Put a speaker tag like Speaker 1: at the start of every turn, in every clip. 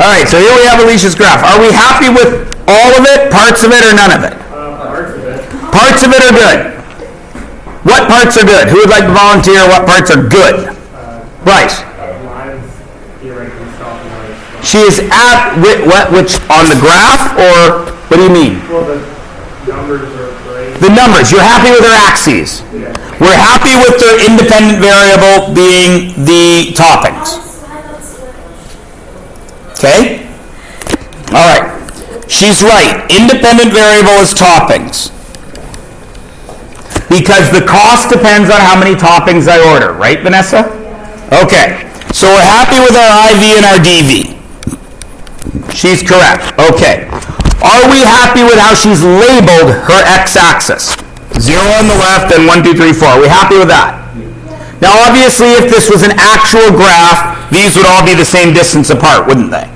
Speaker 1: All right, so here we have Alicia's graph. Are we happy with all of it, parts of it, or none of it?
Speaker 2: Parts of it.
Speaker 1: Parts of it are good. What parts are good? Who would like to volunteer? What parts are good? Bryce. She is at which on the graph, or what do you mean?
Speaker 2: Well, the numbers are great.
Speaker 1: The numbers. You're happy with her axes.
Speaker 2: Yeah.
Speaker 1: We're happy with the independent variable being the toppings. Okay? All right. She's right. Independent variable is toppings. Because the cost depends on how many toppings I order. Right, Vanessa? Okay. So we're happy with our IV and our DV. She's correct. Okay. Are we happy with how she's labeled her x-axis? 0 on the left and 1, 2, 3, 4. Are we happy with that? Now, obviously, if this was an actual graph, these would all be the same distance apart, wouldn't they?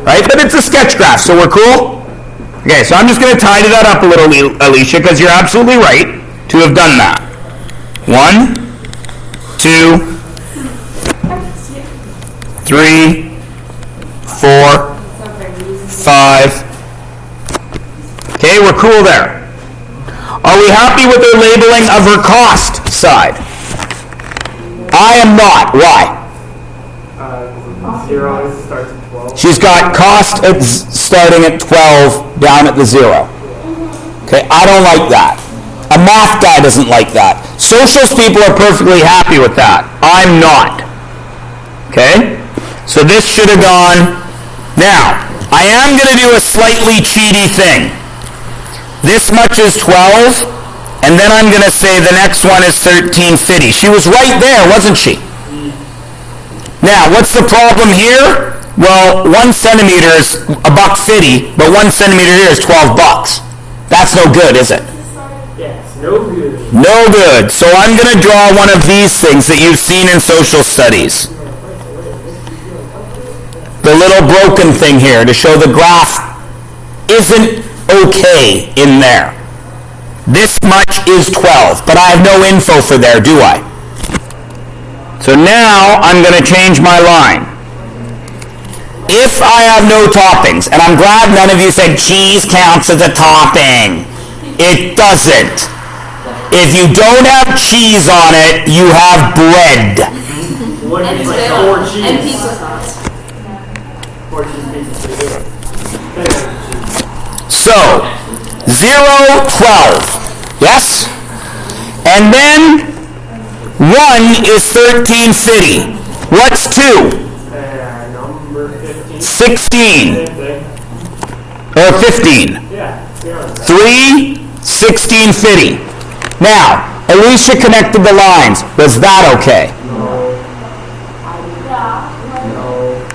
Speaker 1: Right? But it's a sketch graph, so we're cool? Okay, so I'm just going to tidy that up a little, Alicia, because you're absolutely right to have done that. 1, 2, 3, 4, 5. Okay, we're cool there. Are we happy with the labeling of her cost side? I am not. Why?
Speaker 2: 0 starts at 12.
Speaker 1: She's got cost starting at 12 down at the 0. Okay, I don't like that. A math guy doesn't like that. Socials people are perfectly happy with that. I'm not. Okay? So this should have gone. Now, I am going to do a slightly cheaty thing. This much is 12, and then I'm going to say the next one is 1350. She was right there, wasn't she? Now, what's the problem here? Well, 1 centimeter is $1.50, but 1 centimeter here is $12. That's no good, is it?
Speaker 2: Yes, no good.
Speaker 1: No good. So I'm going to draw one of these things that you've seen in social studies. The little broken thing here to show the graph isn't okay in there. This much is 12, but I have no info for there, do I? So now I'm going to change my line. If I have no toppings, and I'm glad none of you said cheese counts as a topping. It doesn't. If you don't have cheese on it, you have bread.
Speaker 2: What
Speaker 3: And
Speaker 2: is
Speaker 3: tomato.
Speaker 2: like 4
Speaker 3: And
Speaker 2: cheese?
Speaker 3: pizza sauce.
Speaker 2: 4 cheese pieces.
Speaker 1: So, 0, 12. Yes? And then 1 is 1350. What's 2?
Speaker 2: Number 15.
Speaker 1: 16.
Speaker 2: Same thing.
Speaker 1: Or 15.
Speaker 2: Yeah.
Speaker 1: 3, 1650. Now, Alicia connected the lines. Was that okay?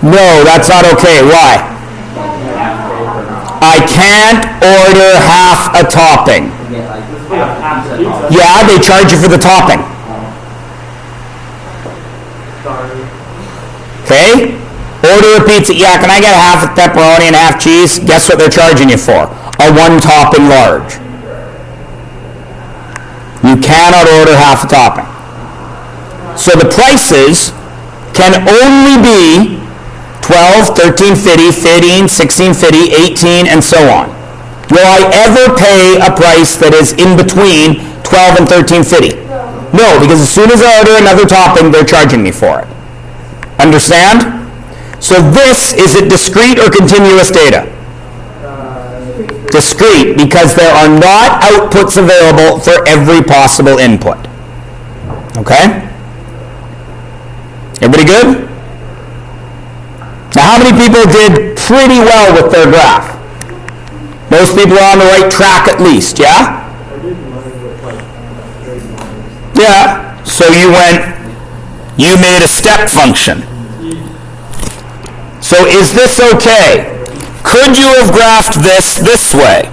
Speaker 1: No, that's not okay. Why? I can't order half a topping. Yeah, they charge you for the topping.
Speaker 2: Sorry.
Speaker 1: Okay? Order a pizza. Yeah, can I get half of pepperoni and half cheese? Guess what they're charging you for? A 1 topping large. You cannot order half a topping. So the prices can only be 12, 13.50, 15, 16.50, 18, and so on. Will I ever pay a price that is in between 12 and 13.50? No, because as soon as I order another topping, they're charging me for it. Understand? So this, is it discrete or continuous data? Discrete, because there are not outputs available for every possible input. Okay? Everybody good? Now, how many people did pretty well with their graph? Most people are on the right track at least, yeah? Yeah. So you made a step function. So is this okay? Could you have graphed this way?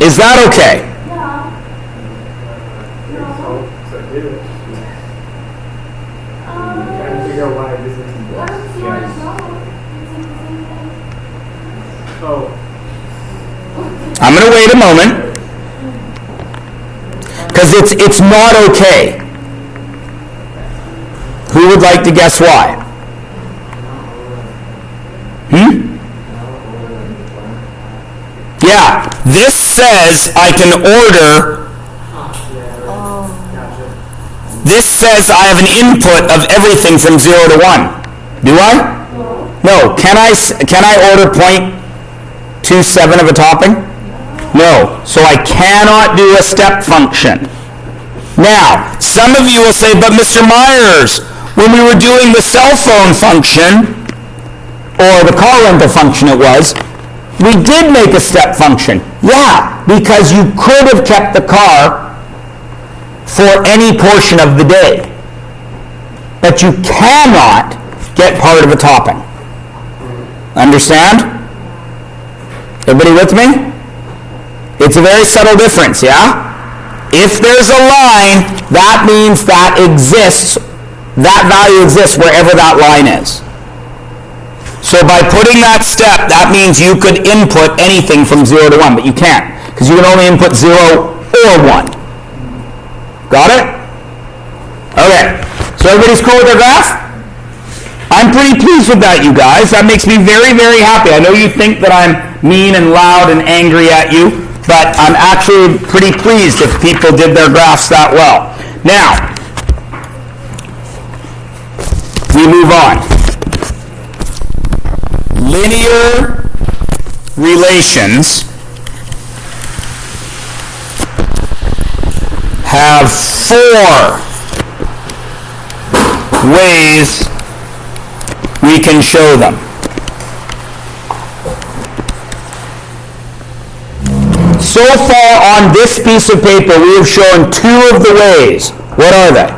Speaker 1: Is that okay? I'm going to wait a moment. because it's not okay. Who would like to guess why? Yeah, this says I can order. This says I have an input of everything from 0 to 1. Do I? No. Can I order 0.27 of a topping? No. So I cannot do a step function. Now, some of you will say, but Mr. Myers, when we were doing the cell phone function, or the car rental function it was, we did make a step function. Yeah, because you could have kept the car for any portion of the day. But you cannot get part of a topping. Understand? Everybody with me? It's a very subtle difference, yeah? If there's a line, that means that exists, that value exists wherever that line is. So by putting that step, that means you could input anything from 0 to 1, but you can't, because you can only input 0 or 1. Got it? Okay. So everybody's cool with their graph? I'm pretty pleased with that, you guys. That makes me very, very happy. I know you think that I'm mean and loud and angry at you, but I'm actually pretty pleased if people did their graphs that well. Now, we move on. Linear relations have 4 ways we can show them. So far on this piece of paper, we have shown 2 of the ways. What are they?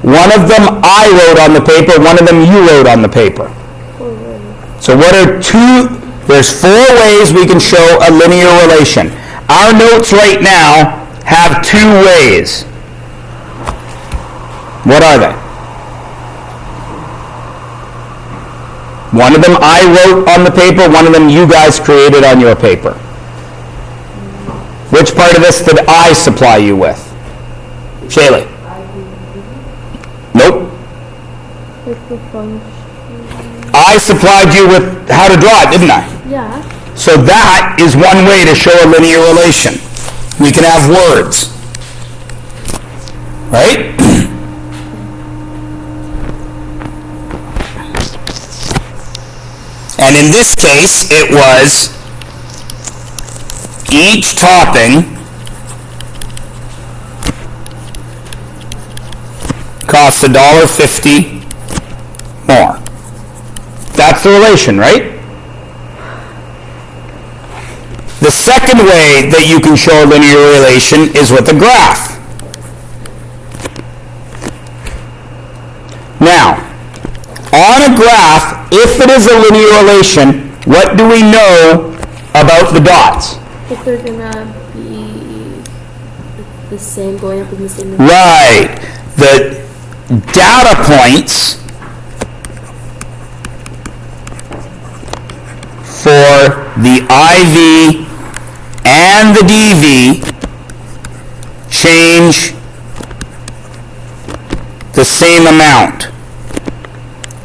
Speaker 1: One of them I wrote on the paper, one of them you wrote on the paper. So what are 2? There's 4 ways we can show a linear relation. Our notes right now have 2 ways. What are they? One of them I wrote on the paper, one of them you guys created on your paper. Which part of this did I supply you with? Shaylee? Nope. I supplied you with how to draw it, didn't I?
Speaker 3: Yeah.
Speaker 1: So that is one way to show a linear relation. We can have words. Right? And in this case, it was each topping costs $1.50 more. That's the relation, right? The second way that you can show a linear relation is with a graph. Now, on a graph, if it is a linear relation, what do we know about the dots?
Speaker 3: If they're gonna be the same, going up in the same.
Speaker 1: Right. The data points for the IV and the DV change the same amount,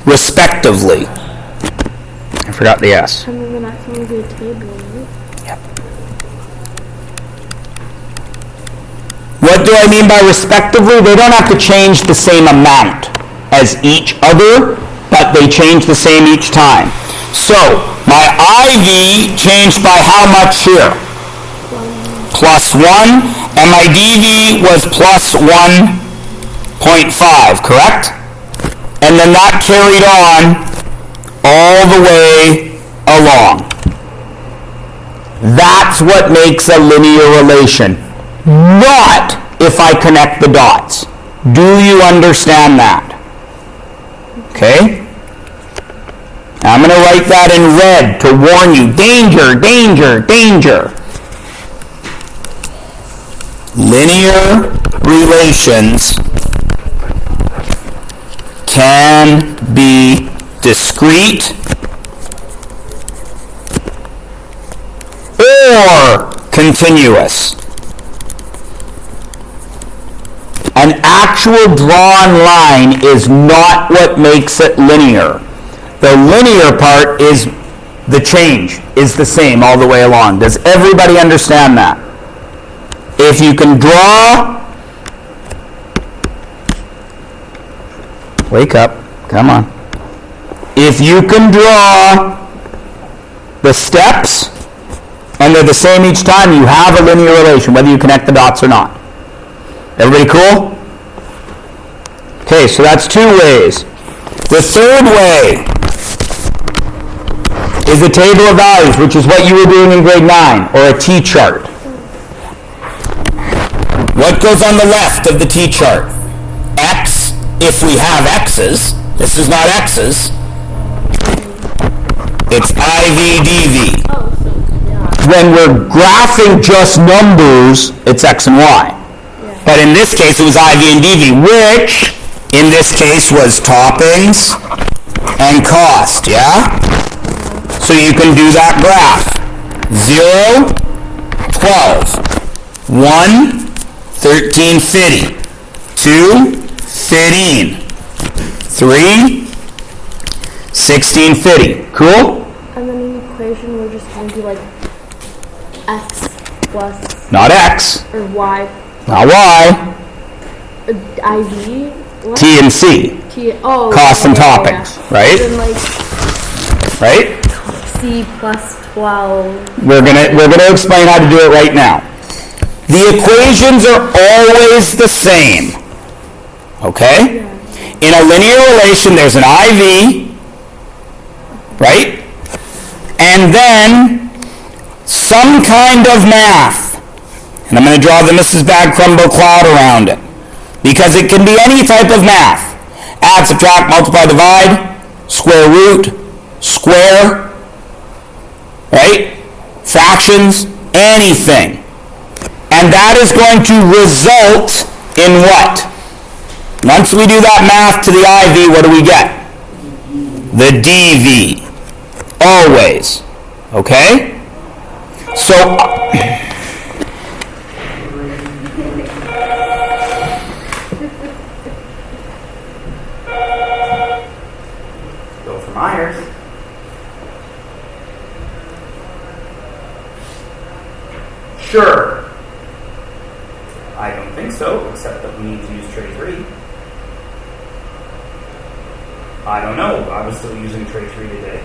Speaker 1: respectively. I forgot the S.
Speaker 3: And then the maximum is a table, right?
Speaker 1: Yep. What do I mean by respectively? They don't have to change the same amount as each other, but they change the same each time. So, my IV changed by how much here? Plus 1, and my DV was plus 1.5, correct? And then that carried on all the way along. That's what makes a linear relation. Not if I connect the dots. Do you understand that? Okay? I'm going to write that in red to warn you. Danger, danger, danger. Linear relations can be discrete or continuous. An actual drawn line is not what makes it linear. The linear part is the change, is the same all the way along. Does everybody understand that? If you can draw... Wake up. Come on. If you can draw the steps, and they're the same each time, you have a linear relation, whether you connect the dots or not. Everybody cool? Okay, so that's two ways. The third way is a table of values, which is what you were doing in grade 9, or a T-chart. What goes on the left of the T-chart? X, if we have X's. This is not X's. It's IV, DV.
Speaker 3: Oh, so, yeah.
Speaker 1: When we're graphing just numbers, it's X and Y.
Speaker 3: Yeah.
Speaker 1: But in this case, it was IV and DV, which, in this case, was toppings and cost, yeah? So you can do that graph. 0, 12. 1, 13.50. 2, 15. 3, 16.50. Cool?
Speaker 3: And then in the equation, we're just going to do like x plus
Speaker 1: Not X.
Speaker 3: or y,
Speaker 1: Not Y.
Speaker 3: IV. What?
Speaker 1: T and C.
Speaker 3: Oh,
Speaker 1: Costs and
Speaker 3: yeah,
Speaker 1: toppings,
Speaker 3: yeah.
Speaker 1: right?
Speaker 3: Then like
Speaker 1: Right?
Speaker 3: C plus 12.
Speaker 1: We're gonna explain how to do it right now. The equations are always the same. Okay?
Speaker 3: Yeah.
Speaker 1: In a linear relation, there's an IV, right? And then some kind of math. And I'm going to draw the Mrs. Bad Crumble cloud around it. Because it can be any type of math. Add, subtract, multiply, divide, square root, square, right? Fractions, anything. And that is going to result in what? Once we do that math to the IV, what do we get? The DV. Always. Okay? So, go for Myers. Sure. I don't think so, except that we need to use tray 3. I don't know. I was still using tray 3 today.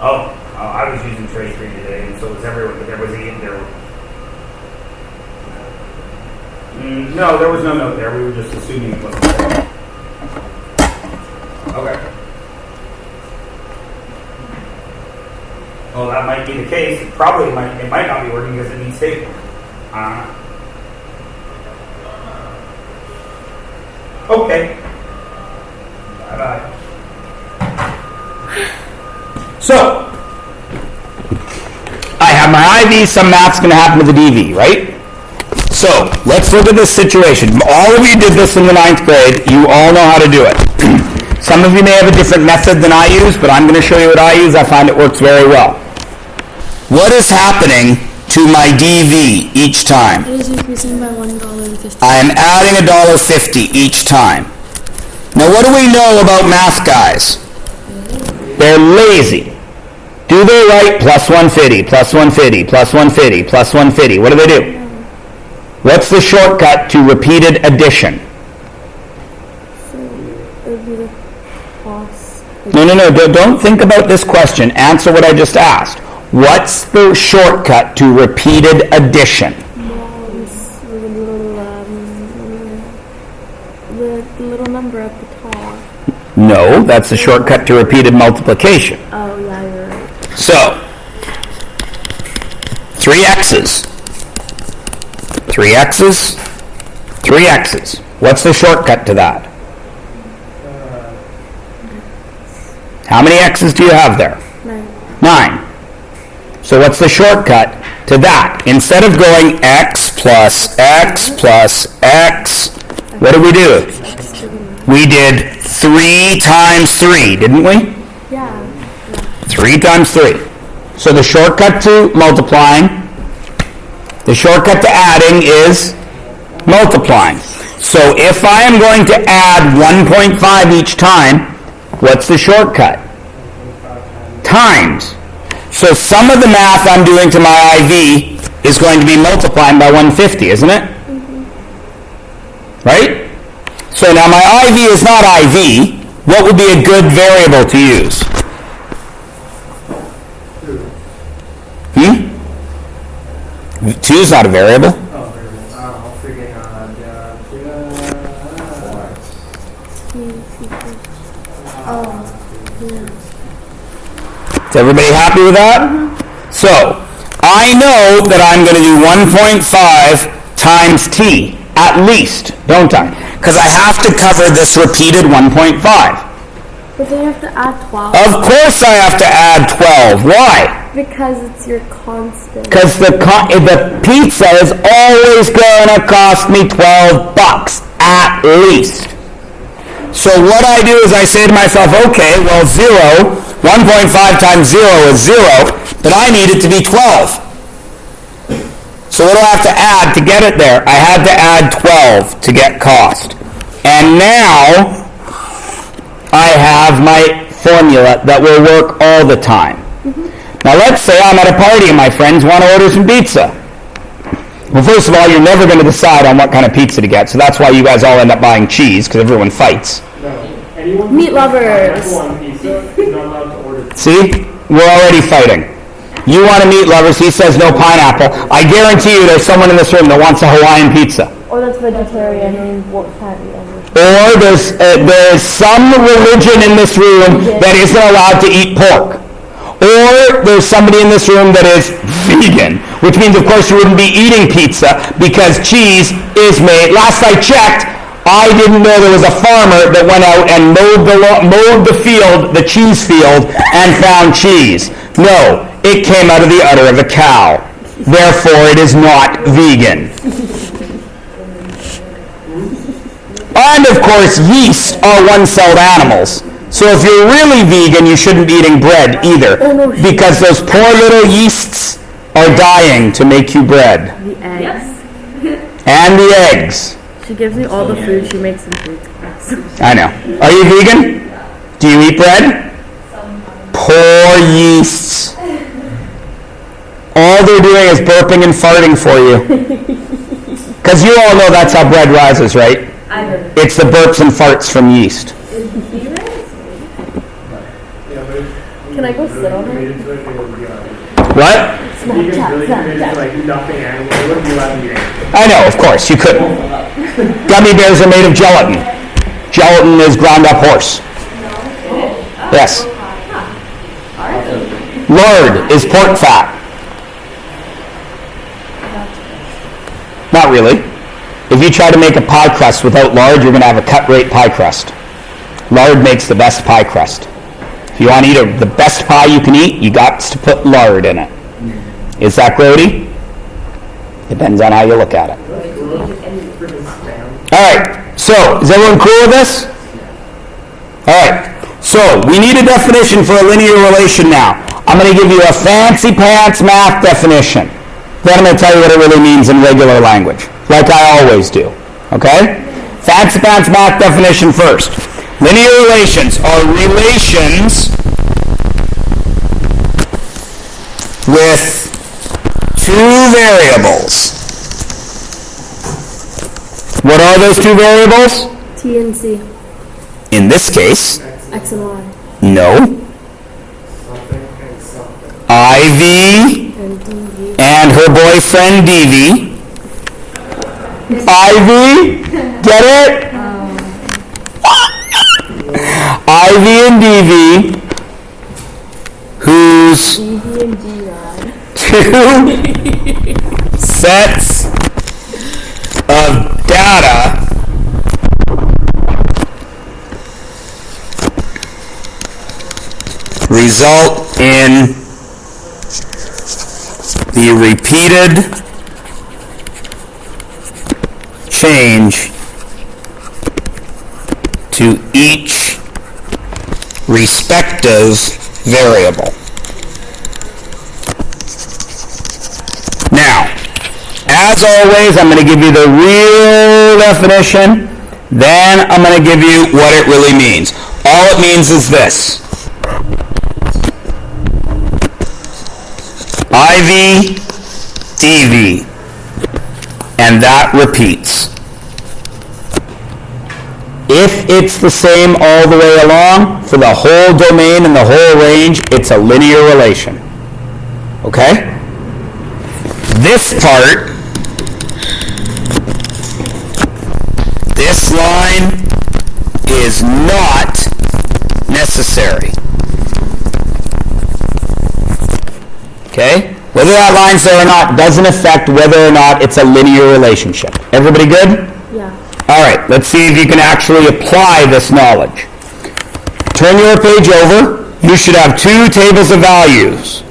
Speaker 1: Oh, I was using tray 3 today, and so was everyone, but there was there. No, there was no note there. We were just assuming it wasn't there. Okay. Well, that might be the case. It might not be working because it needs stable. Okay. Bye-bye. So, I have my IV, some math's going to happen to the DV, right? So, let's look at this situation. All of you did this in the 9th grade. You all know how to do it. Some of you may have a different method than I use, but I'm going to show you what I use. I find it works very well. What is happening to my DV each time?
Speaker 3: It is increasing by $1.50.
Speaker 1: I am adding $1.50 each time. Now, what do we know about math guys? They're lazy. Do they write plus 150, plus 150, plus 150, plus 150? What do? What's the shortcut to repeated addition?
Speaker 3: So it would be the cost.
Speaker 1: No. Don't think about this question. Answer what I just asked. What's the shortcut to repeated addition?
Speaker 3: The little number at the top.
Speaker 1: No, that's the shortcut to repeated multiplication.
Speaker 3: Oh, yeah, you're right.
Speaker 1: So, 3 x's. 3 x's. 3 x's. What's the shortcut to that? How many x's do you have there? 9. So what's the shortcut to that? Instead of going x plus x plus x, what did we do? We did 3 times 3, didn't we?
Speaker 3: Yeah.
Speaker 1: 3 times 3. So the shortcut to multiplying, the shortcut to adding is multiplying. So if I am going to add 1.5 each time, what's the shortcut? Times. So some of the math I'm doing to my IV is going to be multiplying by 150, isn't it? Right? So now my IV is not IV. What would be a good variable to use? Hmm? 2 is not a variable.
Speaker 2: I'll figure it out.
Speaker 1: Is everybody happy with that? So, I know that I'm going to do 1.5 times t, at least, don't I? Because I have to cover this repeated 1.5.
Speaker 3: But then you have to add 12.
Speaker 1: Of course I have to add 12. Why?
Speaker 3: Because it's your constant.
Speaker 1: Because the pizza is always going to cost me $12, at least. So what I do is I say to myself, okay, well 1.5 times 0 is 0, but I need it to be 12. So what do I have to add to get it there? I had to add 12 to get cost. And now I have my formula that will work all the time. Now let's say I'm at a party and my friends want to order some pizza. Well, first of all, you're never going to decide on what kind of pizza to get, so that's why you guys all end up buying cheese, because everyone fights.
Speaker 3: Meat lovers.
Speaker 1: See? We're already fighting. You want a meat lovers, he says no pineapple. I guarantee you there's someone in this room that wants a Hawaiian pizza.
Speaker 3: Or that's vegetarian and can't eat anything.
Speaker 1: Or there's some religion in this room that isn't allowed to eat pork. Or there's somebody in this room that is vegan, which means, of course, you wouldn't be eating pizza because cheese is made. Last I checked, I didn't know there was a farmer that went out and mowed the field, the cheese field, and found cheese. No, it came out of the udder of a cow. Therefore, it is not vegan. And, of course, yeast are one-celled animals. So if you're really vegan, you shouldn't be eating bread either, because those poor little yeasts are dying to make you bread.
Speaker 3: The eggs.
Speaker 1: And the eggs.
Speaker 3: She gives me all the food. She makes some food.
Speaker 1: I know. Are you vegan? Do you eat bread? Poor yeasts. All they're doing is burping and farting for you. Because you all know that's how bread rises, right? It's the burps and farts from yeast.
Speaker 3: Can I go sit on her?
Speaker 1: What? I know, of course, you couldn't. Gummy bears are made of gelatin. Gelatin is ground up horse. Yes. Lard is pork fat. Not really. If you try to make a pie crust without lard, you're going to have a cut-rate pie crust. Lard makes the best pie crust. If you want to eat the best pie you can eat, you got to put lard in it. Is that grody? Depends on how you look at it. All right. So, is everyone cool with this? All right. So, we need a definition for a linear relation now. I'm going to give you a fancy pants math definition. Then I'm going to tell you what it really means in regular language, like I always do. Okay? Fancy pants math definition first. Linear relations are relations with two variables. What are those two variables?
Speaker 3: T and C.
Speaker 1: In this case,
Speaker 3: X and Y.
Speaker 1: no. Ivy
Speaker 3: And DV.
Speaker 1: and her boyfriend DV. Ivy, get it? Ivy and DV, whose
Speaker 3: DV and DY.
Speaker 1: two sets of data result in the repeated change to each respective variable. as always, I'm going to give you the real definition. Then I'm going to give you what it really means. All it means is this. IV, dV. And that repeats. If it's the same all the way along, for the whole domain and the whole range, it's a linear relation. Okay? This part, this line is not necessary. Okay? Whether that line's there or not doesn't affect whether or not it's a linear relationship. Everybody good?
Speaker 3: Yeah.
Speaker 1: All right, let's see if you can actually apply this knowledge. Turn your page over. You should have two tables of values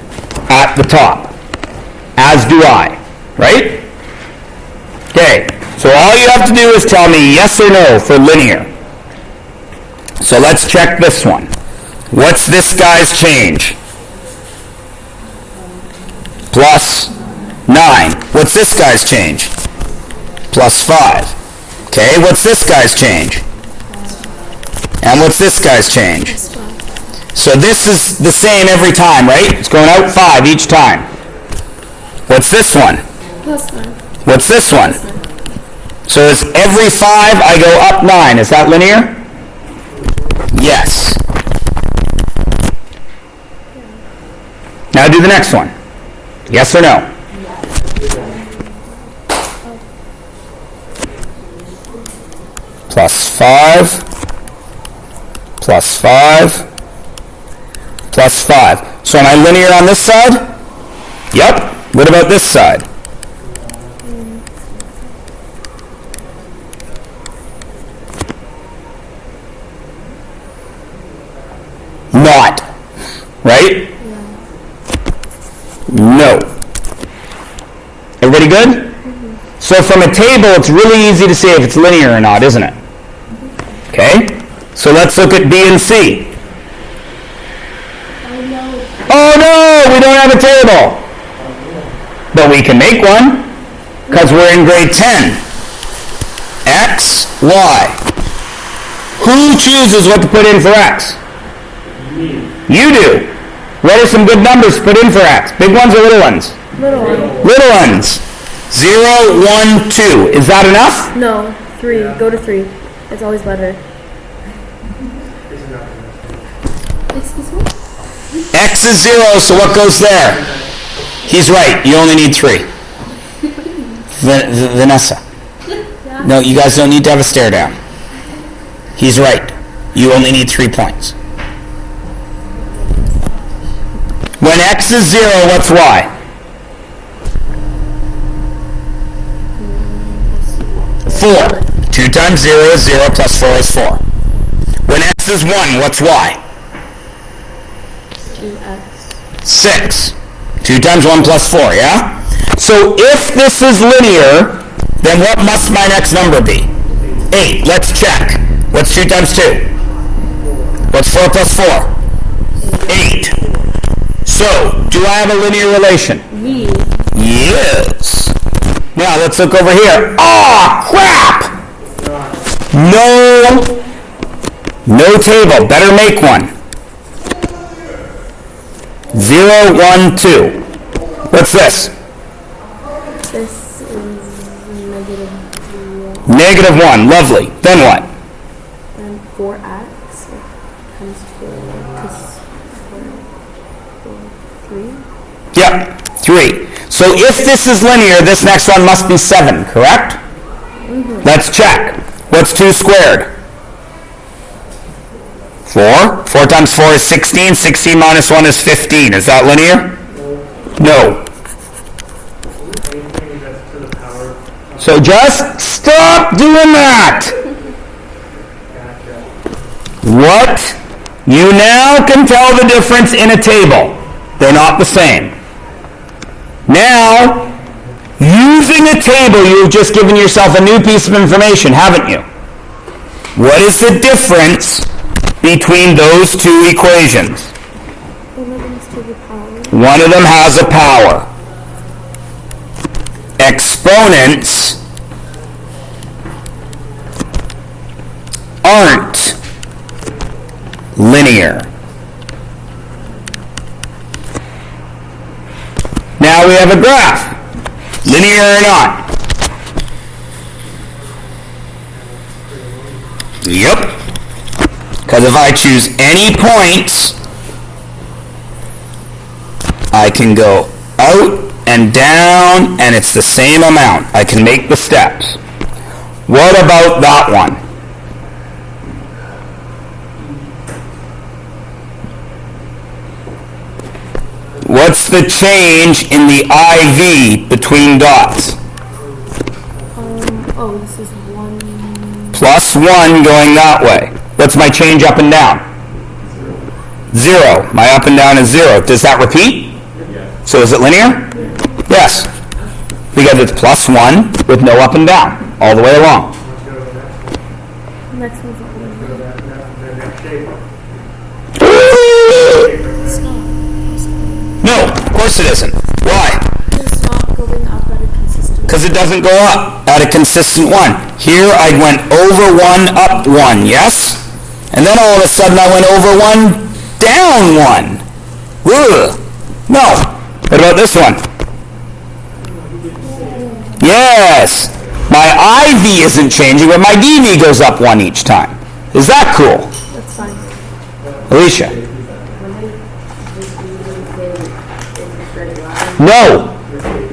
Speaker 1: at the top, as do I, right? Okay, so all you have to do is tell me yes or no for linear. So let's check this one. What's this guy's change? Plus 9. What's this guy's change? Plus 5. Okay, what's this guy's change? And what's this guy's change? So this is the same every time, right? It's going out 5 each time. What's this one?
Speaker 3: Plus 5.
Speaker 1: What's this one? So is every 5 I go up 9. Is that linear? Yes. Now do the next one. Yes or no? Plus 5, plus 5, plus 5. So am I linear on this side? Yep. What about this side? Not. Right? No. Everybody good? So from a table, it's really easy to say if it's linear or not, isn't it? Okay? So let's look at B and C. Oh no, we don't have a table. But we can make one, because we're in grade 10. X, Y. Who chooses what to put in for X? You do. What are some good numbers to put in for X? Big ones or little ones?
Speaker 3: Little one.
Speaker 1: Little ones. 0, 1, 2. Is that enough?
Speaker 3: No, 3. Go to 3. It's always better. Excuse me?
Speaker 1: X is 0, so what goes there? He's right. You only need 3. Vanessa. No, you guys don't need to have a stare down. He's right. You only need 3 points. When X is 0, what's Y? 4. 2 times 0 is 0 plus 4 is 4. When X is 1, what's Y?
Speaker 3: 2x.
Speaker 1: 6. 2 times 1 plus 4, yeah? So if this is linear, then what must my next number be? 8. Let's check. What's 2 times 2? What's 4 plus 4? 8. So, do I have a linear relation? Yes. Now, let's look over here. Oh, crap! No table. Better make one. 0, 1, 2. What's this?
Speaker 3: This is negative 1.
Speaker 1: Negative 1. Lovely. Then what?
Speaker 3: And 4x times 4 plus 4, 3.
Speaker 1: Yep, 3. So if this is linear, this next one must be 7, correct? Mm-hmm. Let's check. What's 2 squared? 4. 4 times 4 is 16. 16 minus 1 is 15. Is that linear? No. So just stop doing that. What? You now can tell the difference in a table. They're not the same. Now, using a table, you've just given yourself a new piece of information, haven't you? What is the difference between those two equations?
Speaker 3: One of them is to the power.
Speaker 1: One of them has a power. exponents aren't linear. Now we have a graph. Linear or not? Yep. Because if I choose any points, I can go out and down, and it's the same amount. I can make the steps. What about that one? What's the change in the IV between dots?
Speaker 3: Oh, this is 1.
Speaker 1: Plus 1 going that way. What's my change up and down? 0. My up and down is 0. Does that repeat? Yes. So is it linear? Yes. Because it's plus 1 with no up and down all the way along.
Speaker 3: Next one's not linear. It's not.
Speaker 1: No, of course it isn't. Why?
Speaker 3: It's not going up at a consistent.
Speaker 1: Because it doesn't go up at a consistent 1. Here I went over 1, up 1, yes? And then all of a sudden I went over 1, down 1. Ugh. No. What about this one? Yes. My IV isn't changing, but my DV goes up 1 each time. Is that cool?
Speaker 3: That's fine.
Speaker 1: Alicia? No.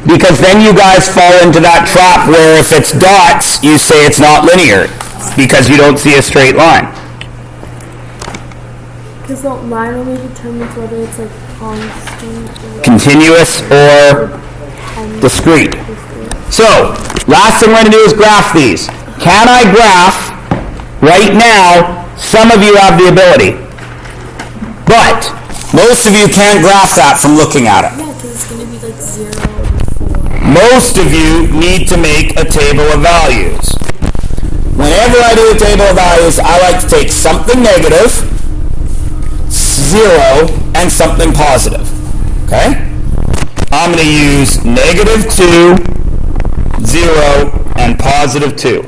Speaker 1: Because then you guys fall into that trap where if it's dots, you say it's not linear because you don't see a straight line.
Speaker 3: Because the line only determines whether it's like constant or
Speaker 1: Continuous or discrete. So, last thing we're going to do is graph these. Can I graph right now? Some of you have the ability. But most of you can't graph that from looking at it.
Speaker 3: Yeah, because it's going to be like 0 or 4.
Speaker 1: Most of you need to make a table of values. Whenever I do a table of values, I like to take something negative, 0, and something positive. Okay? I'm going to use negative 2, 0, and positive 2.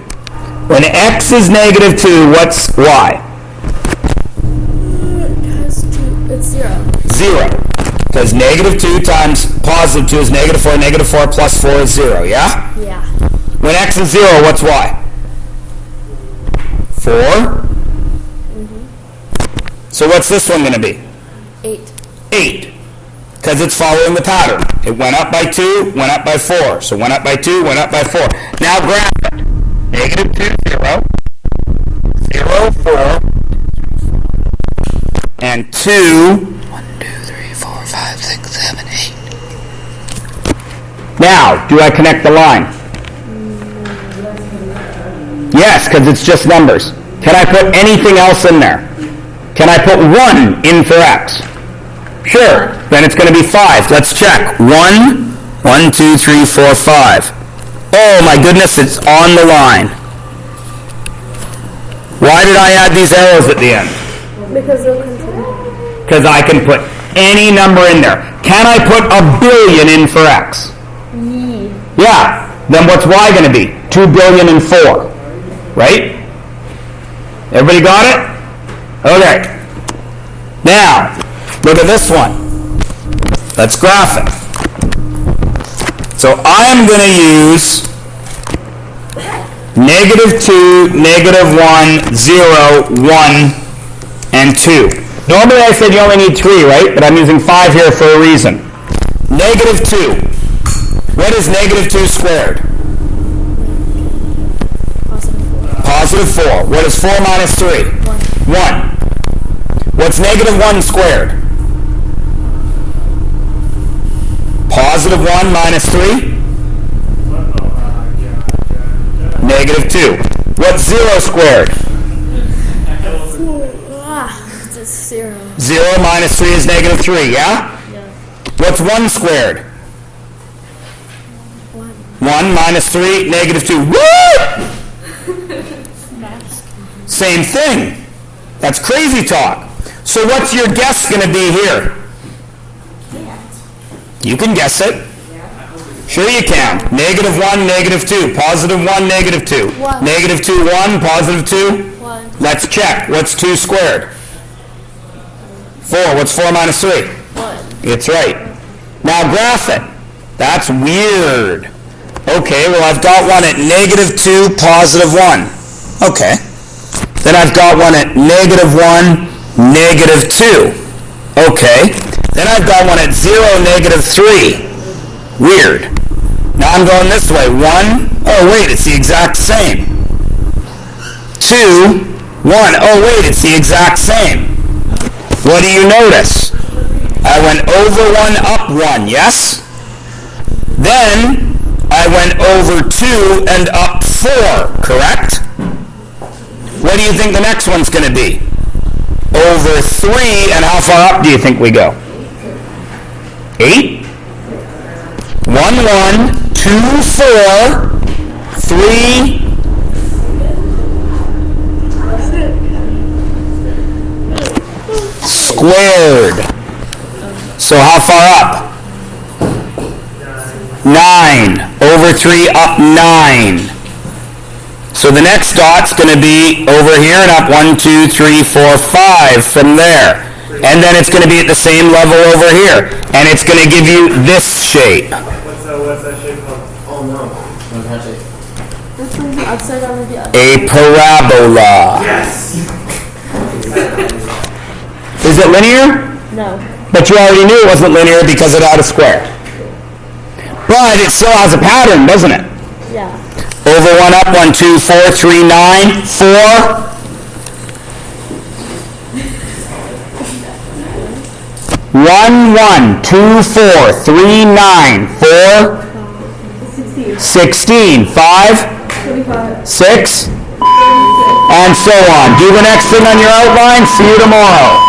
Speaker 1: When x is negative 2, what's y?
Speaker 3: It's 0.
Speaker 1: 0. Because negative 2 times positive 2 is negative 4. Negative 4 plus 4 is 0, yeah?
Speaker 3: Yeah.
Speaker 1: When x is 0, what's y? 4.
Speaker 3: Mm-hmm.
Speaker 1: So what's this one going to be?
Speaker 3: 8.
Speaker 1: 8. Because it's following the pattern. It went up by 2, went up by 4. So went up by 2, went up by 4. Now graph it. Negative 2, 0. 0, 4. And 2. 1, 2, 3, 4, 5, 6, 7, 8. Now, do I connect the line? Yes, because it's just numbers. Can I put anything else in there? Can I put 1 in for x? Sure. Then it's going to be 5. Let's check. 1, 1, 2, 3, 4, 5. Oh my goodness, it's on the line. Why did I add these arrows at the end?
Speaker 3: Because they'll continue.
Speaker 1: Because I can put any number in there. Can I put 1 billion in for x? Yeah. Then what's y going to be? 2 billion and 4. Right? Everybody got it? Okay. Now, look at this one. Let's graph it. So I'm going to use negative 2, negative 1, 0, 1, and 2. Normally I said you only need 3, right? But I'm using 5 here for a reason. Negative 2. What is negative 2 squared? Positive 4. What is 4 minus 3? 1. What's negative 1 squared? Positive 1 minus 3? Negative 2. What's 0 squared?
Speaker 3: It's 0.
Speaker 1: 0 minus 3 is negative 3, yeah?
Speaker 3: Yeah.
Speaker 1: What's 1 squared? 1 minus 3, negative 2. Woo! Same thing. That's crazy talk. So what's your guess going to be here? You can guess it. Sure you can. Negative 1, negative 2. Positive 1, negative 2.
Speaker 3: 1.
Speaker 1: Negative 2, 1. Positive 2.
Speaker 3: 1.
Speaker 1: Let's check. What's 2 squared? 4. What's 4 minus 3?
Speaker 3: 1.
Speaker 1: It's right. Now graph it. That's weird. Okay, well I've got one at negative 2, positive 1. Okay. Then I've got one at negative 1, negative 2. Okay. Then I've got one at 0, negative 3. Weird. Now I'm going this way. 1. Oh, wait, it's the exact same. 2. 1. Oh, wait, it's the exact same. What do you notice? I went over 1, up 1, yes? Then I went over 2 and up 4, correct? What do you think the next one's going to be? Over 3, and how far up do you think we go? 8? 1, 1, 2, 4, 3, squared. So how far up? 9. Over 3, up 9. So the next dot's going to be over here and up 1, 2, 3, 4, 5 from there. And then it's going to be at the same level over here. And it's going to give you this shape.
Speaker 2: What's that shape called? Oh no. Don't touch it.
Speaker 3: This one's the upside down with the other.
Speaker 1: A parabola.
Speaker 2: Yes!
Speaker 1: Is it linear?
Speaker 3: No.
Speaker 1: But you already knew it wasn't linear because it had a square. But it still has a pattern, doesn't it?
Speaker 3: Yeah.
Speaker 1: Over 1, up 1, 2, 4, 3, 9, 4. 1, 1, 2, 4, 3, 9, 4, 16, 5, 6, and so on. Do the next thing on your outline. See you tomorrow.